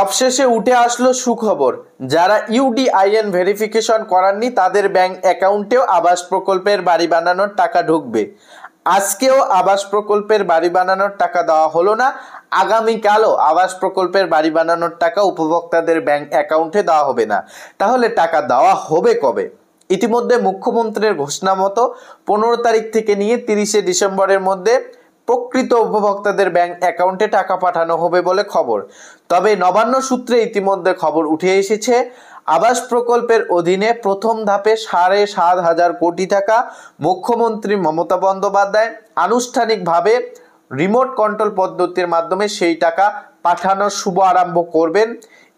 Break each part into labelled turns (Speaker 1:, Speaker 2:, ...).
Speaker 1: সবশেষে উঠে আসলো সুখবর, যারা ইউডিআইএন ভেরিফিকেশন করাননি তাদের ব্যাংক অ্যাকাউন্টেও আবাস প্রকল্পের বাড়ি বানানোর টাকা ঢুকবে। আজকেও আবাস প্রকল্পের বাড়ি বানানোর টাকা দেওয়া হলো না, আগামীকালও আবাস প্রকল্পের বাড়ি বানানোর টাকা উপভোক্তাদের ব্যাংক অ্যাকাউন্টে দেওয়া হবে না। তাহলে টাকা দেওয়া হবে কবে? ইতিমধ্যে মুখ্যমন্ত্রীর ঘোষণা মতো 15 তারিখ থেকে নিয়ে 30শে ডিসেম্বরের মধ্যে প্রকৃত উপভোক্তাদের ব্যাংক অ্যাকাউন্টে টাকা পাঠানো হবে বলে খবর। তবে নবান্ন সূত্রে ইতিমধ্যে খবর উঠে এসেছে, আবাস প্রকল্পের অধীনে প্রথম ধাপে 7,500 কোটি টাকা মুখ্যমন্ত্রী মমতা বন্দ্যোপাধ্যায় আনুষ্ঠানিকভাবে রিমোট কন্ট্রোল পদ্ধতির মাধ্যমে সেই টাকা পাঠানোর শুভ আরম্ভ করবেন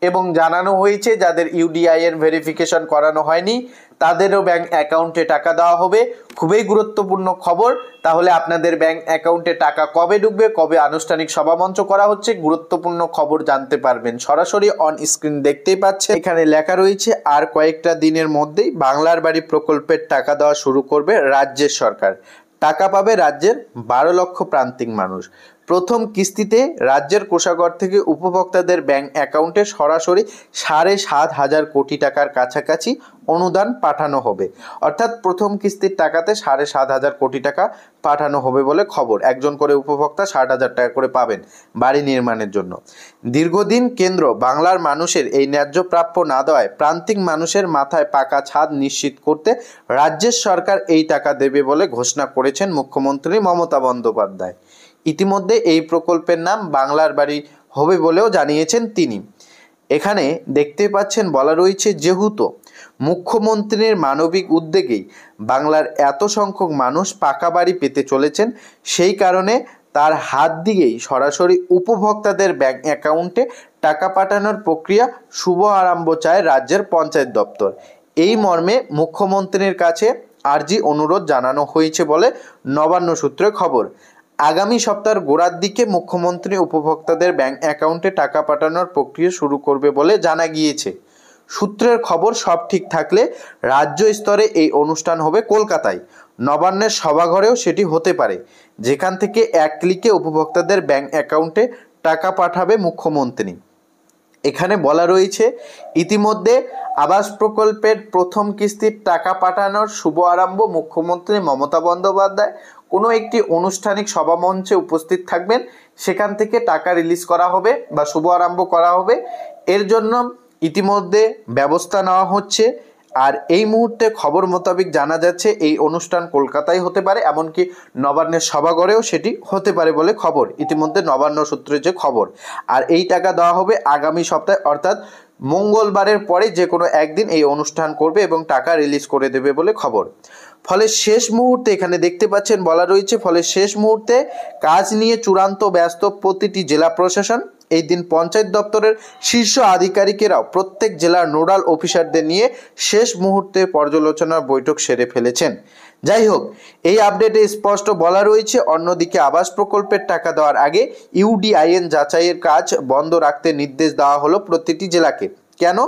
Speaker 1: এবং জানানো হয়েছে যাদের ইউডিআইএন ভেরিফিকেশন করানো হয়নি তাদেরও ব্যাংক অ্যাকাউন্টে টাকা দেওয়া হবে। খুবই গুরুত্বপূর্ণ খবর। তাহলে আপনাদের ব্যাংক অ্যাকাউন্টে টাকা কবে ঢুকবে, কবে আনুষ্ঠানিক সভামঞ্চ করা হচ্ছে, গুরুত্বপূর্ণ খবর জানতে পারবেন সরাসরি অন স্ক্রিন দেখতেই পাচ্ছেন। এখানে লেখা রয়েছে আর কয়েকটা দিনের মধ্যেই বাংলার বাড়ি প্রকল্পের টাকা দেওয়া শুরু করবে রাজ্যের সরকার। টাকা পাবে রাজ্যের 12 লক্ষ প্রান্তিক মানুষ। প্রথম কিস্তিতে রাজ্যের কোষাগার থেকে উপভোক্তাদের ব্যাংক অ্যাকাউন্টে সরাসরি 7,500 কোটি টাকার কাছাকাছি অনুদান পাঠানো হবে। অর্থাৎ প্রথম কিস্তির টাকাতে 7,500 কোটি টাকা পাঠানো হবে বলে খবর। একজন করে উপভোক্তা 60,000 টাকা করে পাবেন বাড়ি নির্মাণের জন্য। দীর্ঘদিন কেন্দ্র বাংলার মানুষের এই ন্যায্য প্রাপ্য না দেওয়ায় প্রান্তিক মানুষের মাথায় পাকা ছাদ নিশ্চিত করতে রাজ্যের সরকার এই টাকা দেবে বলে ঘোষণা করেছেন মুখ্যমন্ত্রী মমতা বন্দ্যোপাধ্যায়। ইতিমধ্যে এই প্রকল্পের নাম বাংলার বাড়ি হবে বলেও জানিয়েছেন তিনি। এখানে দেখতে পাচ্ছেন বলা রয়েছে, যেহেতু মুখ্যমন্ত্রীর মানবিক উদ্যোগেই বাংলার এত সংখ্যক মানুষ পাকা বাড়ি পেতে চলেছেন, সেই কারণে তার হাত দিয়েই সরাসরি উপভোক্তাদের ব্যাংক অ্যাকাউন্টে টাকা পাঠানোর প্রক্রিয়া শুভ আরম্ভ চায় রাজ্যের পঞ্চায়েত দপ্তর। এই মর্মে মুখ্যমন্ত্রীর কাছে আর্জি অনুরোধ জানানো হয়েছে বলে নবান্ন সূত্রে খবর। আগামী সপ্তাহের গোড়ার দিকে মুখ্যমন্ত্রী উপভোক্তাদের ব্যাংক অ্যাকাউন্টে টাকা পাঠানোর প্রক্রিয়া শুরু করবে বলে জানা গিয়েছে। সূত্রের খবর সব ঠিক থাকলে রাজ্য স্তরে এই অনুষ্ঠান হবে কলকাতায়। নবান্নের সভাঘরেও সেটি হতে পারে, যেখান থেকে এক ক্লিকে উপভোক্তাদের ব্যাংক অ্যাকাউন্টে টাকা পাঠাবে মুখ্যমন্ত্রী। এখানে বলা রয়েছে, ইতিমধ্যে আবাস প্রকল্পের প্রথম কিস্তির টাকা পাঠানোর শুভ আরম্ভ মুখ্যমন্ত্রী মমতা বন্দ্যোপাধ্যায় কোনো একটি আনুষ্ঠানিক সভামঞ্চে উপস্থিত থাকবেন, সেখান থেকে টাকা রিলিজ করা হবে বা শুভ আরম্ভ করা হবে। এর জন্য ইতিমধ্যে ব্যবস্থা নেওয়া হচ্ছে। আর এই মুহূর্তে খবর মোতাবেক জানা যাচ্ছে এই অনুষ্ঠান কলকাতায় হতে পারে, এমনকি নবান্নের সভাঘরেও সেটি হতে পারে বলে খবর। ইতিমধ্যে নবান্ন সূত্রে যে খবর। আর এই টাকা দেওয়া হবে আগামী সপ্তাহে, অর্থাৎ মঙ্গলবারের পরে যে কোনো একদিন এই অনুষ্ঠান করবে এবং টাকা রিলিজ করে দেবে বলে খবর। ফলে শেষ মুহূর্তে এখানে দেখতে পাচ্ছেন বলা রয়েছে, ফলে শেষ মুহূর্তে কাজ নিয়ে চূড়ান্ত ব্যস্ত প্রতিটি জেলা প্রশাসন। এই দিন পঞ্চায়েত দপ্তরের শীর্ষ আধিকারিকেরাও প্রত্যেক জেলার নোডাল অফিসারদের নিয়ে শেষ মুহূর্তে পর্যালোচনার বৈঠক সেরে ফেলেছেন। যাই হোক, এই আপডেটে স্পষ্ট বলা রয়েছে, অন্যদিকে আবাস প্রকল্পের টাকা দেওয়ার আগে ইউডিআইএন যাচাইয়ের কাজ বন্ধ রাখতে নির্দেশ দেওয়া হলো প্রতিটি জেলাকে। কেন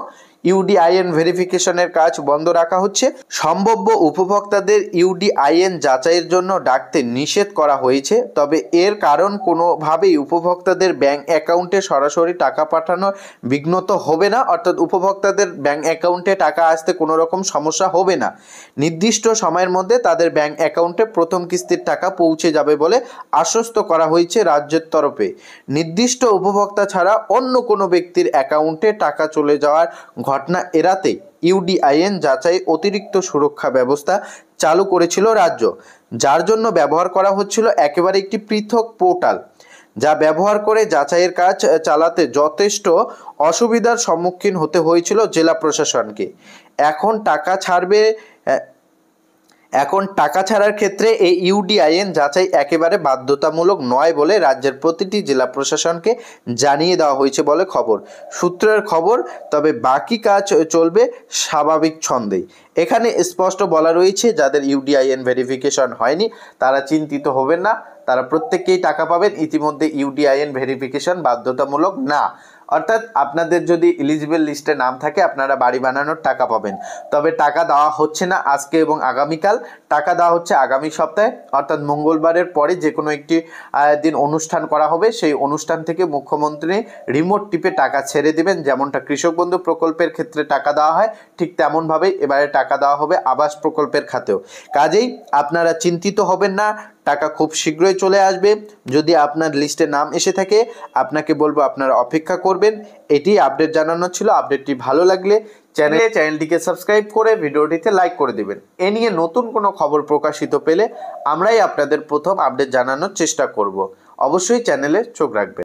Speaker 1: ইউডিআইএন ভেরিফিকেশনের কাজ বন্ধ রাখা হচ্ছে? সম্ভাব্য উপভোক্তাদের ইউডিআইএন যাচাইয়ের জন্য ডাকতে নিষেধ করা হয়েছে, তবে এর কারণ কোনোভাবেই উপভোক্তাদের ব্যাংক অ্যাকাউন্টে সরাসরি টাকা পাঠানো বিঘ্নত হবে না, অর্থাৎ উপভোক্তাদের ব্যাংক অ্যাকাউন্টে টাকা আসতে কোনো রকম সমস্যা হবে না। নির্দিষ্ট সময়ের মধ্যে তাদের ব্যাংক অ্যাকাউন্টে প্রথম কিস্তির টাকা পৌঁছে যাবে বলে আশ্বস্ত করা হয়েছে রাজ্যের তরফে। নির্দিষ্ট উপভোক্তা ছাড়া অন্য কোনো ব্যক্তির অ্যাকাউন্টে টাকা চলে যাওয়ার ঘটনা এড়াতে ইউডিআইএন যাচাই অতিরিক্ত সুরক্ষা ব্যবস্থা চালু করেছিল রাজ্য, যার জন্য ব্যবহার করা হচ্ছিল একেবারে একটি পৃথক পোর্টাল, যা ব্যবহার করে যাচাইয়ের কাজ চালাতে যথেষ্ট অসুবিধার সম্মুখীন হতে হয়েছিল জেলা প্রশাসনকে। এখন টাকা ছাড়ার ক্ষেত্রে এই ইউডিআইএন যাচাই একেবারে বাধ্যতামূলক নয় বলে রাজ্যের প্রতিটি জেলা প্রশাসনকে জানিয়ে দেওয়া হয়েছে বলে খবর। সূত্রের খবর, তবে বাকি কাজ চলবে স্বাভাবিক ছন্দেই। এখানে স্পষ্ট বলা রয়েছে, যাদের ইউডিআইএন ভেরিফিকেশন হয়নি তারা চিন্তিত হবেন না, তারা প্রত্যেককেই টাকা পাবেন। ইতিমধ্যে ইউডিআইএন ভেরিফিকেশন বাধ্যতামূলক না, অর্থাৎ আপনাদের যদি এলিজিবল লিস্টে নাম থাকে আপনারা বাড়ি বানানোর টাকা পাবেন। তবে টাকা দেওয়া হচ্ছে না আজকে এবং আগামীকাল, টাকা দেওয়া হচ্ছে আগামী সপ্তাহে, অর্থাৎ মঙ্গলবারের পরে যে কোনো একটি দিন অনুষ্ঠান করা হবে। সেই অনুষ্ঠান থেকে মুখ্যমন্ত্রী রিমোট টিপে টাকা ছেড়ে দিবেন। যেমনটা কৃষক বন্ধু প্রকল্পের ক্ষেত্রে টাকা দেওয়া হয়, ঠিক তেমনভাবেই এবারে টাকা দেওয়া হবে আবাস প্রকল্পের খাতেও। কাজেই আপনারা চিন্তিত হবেন না, টাকা খুব শীঘ্রই চলে আসবে। যদি আপনার লিস্টে নাম এসে থাকে আপনাকে বলবো আপনারা অপেক্ষা করবেন। এটি আপডেট জানানো ছিল। আপডেটটি ভালো লাগলে চ্যানেলটিকে সাবস্ক্রাইব করে ভিডিওটিতে লাইক করে দিবেন। এ নিয়ে নতুন কোনো খবর প্রকাশিত পেলে আমরাই আপনাদের প্রথম আপডেট জানানোর চেষ্টা করব। অবশ্যই চ্যানেলে চোখ রাখবেন।